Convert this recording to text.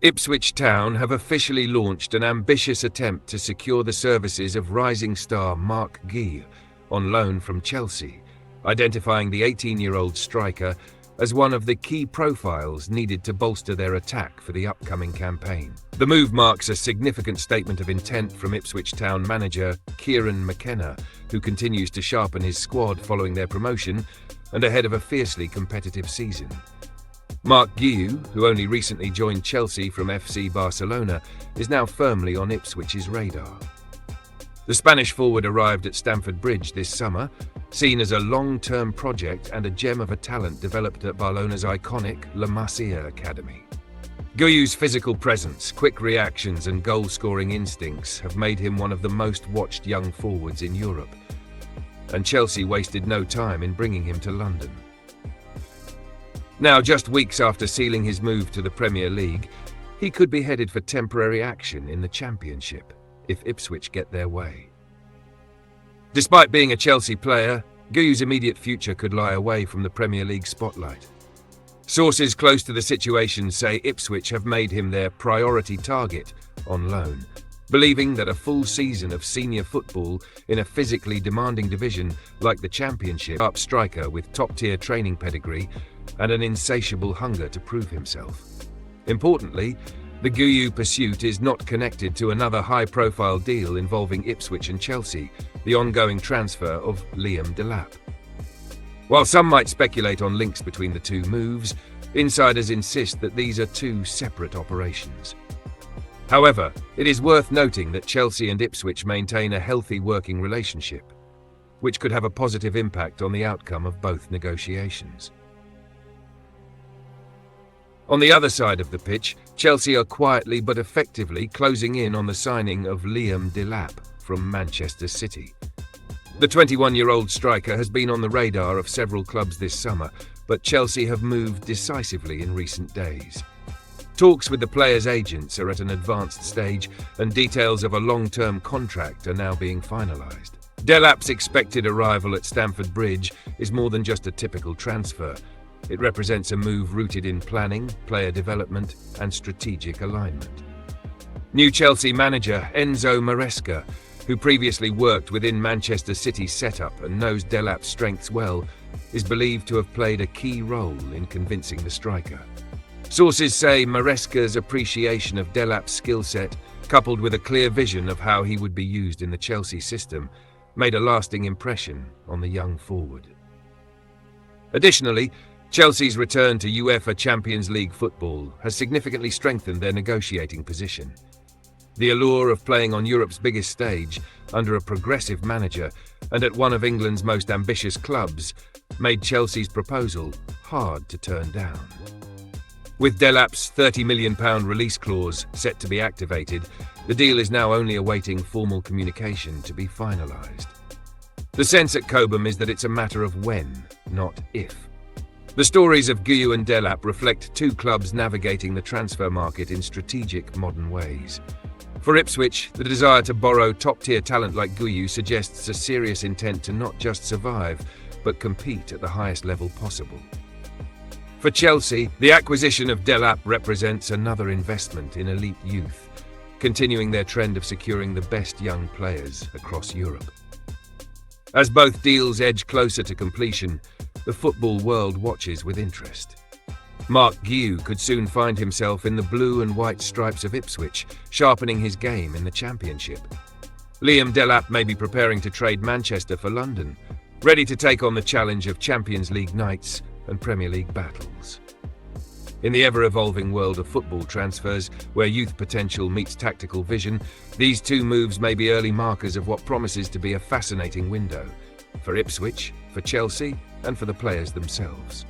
Ipswich Town have officially launched an ambitious attempt to secure the services of rising star Marc Guiu on loan from Chelsea, identifying the 18-year-old striker as one of the key profiles needed to bolster their attack for the upcoming campaign. The move marks a significant statement of intent from Ipswich Town manager Kieran McKenna, who continues to sharpen his squad following their promotion and ahead of a fiercely competitive season. Marc Guiu, who only recently joined Chelsea from FC Barcelona, is now firmly on Ipswich's radar. The Spanish forward arrived at Stamford Bridge this summer, seen as a long-term project and a gem of a talent developed at Barcelona's iconic La Masia Academy. Guiu's physical presence, quick reactions and goal-scoring instincts have made him one of the most watched young forwards in Europe, and Chelsea wasted no time in bringing him to London. Now, just weeks after sealing his move to the Premier League, he could be headed for temporary action in the Championship if Ipswich get their way. Despite being a Chelsea player, Guiu's immediate future could lie away from the Premier League spotlight. Sources close to the situation say Ipswich have made him their priority target on loan, believing that a full season of senior football in a physically demanding division like the Championship, a striker with top-tier training pedigree and an insatiable hunger to prove himself. Importantly, the Guiu pursuit is not connected to another high-profile deal involving Ipswich and Chelsea, the ongoing transfer of Liam Delap. While some might speculate on links between the two moves, insiders insist that these are two separate operations. However, it is worth noting that Chelsea and Ipswich maintain a healthy working relationship, which could have a positive impact on the outcome of both negotiations. On the other side of the pitch, Chelsea are quietly but effectively closing in on the signing of Liam Delap from Manchester City. The 21-year-old striker has been on the radar of several clubs this summer, but Chelsea have moved decisively in recent days. Talks with the player's agents are at an advanced stage, and details of a long-term contract are now being finalised. Delap's expected arrival at Stamford Bridge is more than just a typical transfer. It represents a move rooted in planning, player development, and strategic alignment. New Chelsea manager Enzo Maresca, who previously worked within Manchester City's setup and knows Delap's strengths well, is believed to have played a key role in convincing the striker. Sources say Maresca's appreciation of Delap's skill set, coupled with a clear vision of how he would be used in the Chelsea system, made a lasting impression on the young forward. Additionally, Chelsea's return to UEFA Champions League football has significantly strengthened their negotiating position. The allure of playing on Europe's biggest stage, under a progressive manager and at one of England's most ambitious clubs, made Chelsea's proposal hard to turn down. With Delap's £30 million release clause set to be activated, the deal is now only awaiting formal communication to be finalised. The sense at Cobham is that it's a matter of when, not if. The stories of Guiu and Delap reflect two clubs navigating the transfer market in strategic, modern ways. For Ipswich, the desire to borrow top-tier talent like Guiu suggests a serious intent to not just survive, but compete at the highest level possible. For Chelsea, the acquisition of Delap represents another investment in elite youth, continuing their trend of securing the best young players across Europe. As both deals edge closer to completion, the football world watches with interest. Marc Guiu could soon find himself in the blue and white stripes of Ipswich, sharpening his game in the Championship. Liam Delap may be preparing to trade Manchester for London, ready to take on the challenge of Champions League nights and Premier League battles. In the ever-evolving world of football transfers, where youth potential meets tactical vision, these two moves may be early markers of what promises to be a fascinating window for Ipswich, for Chelsea, and for the players themselves.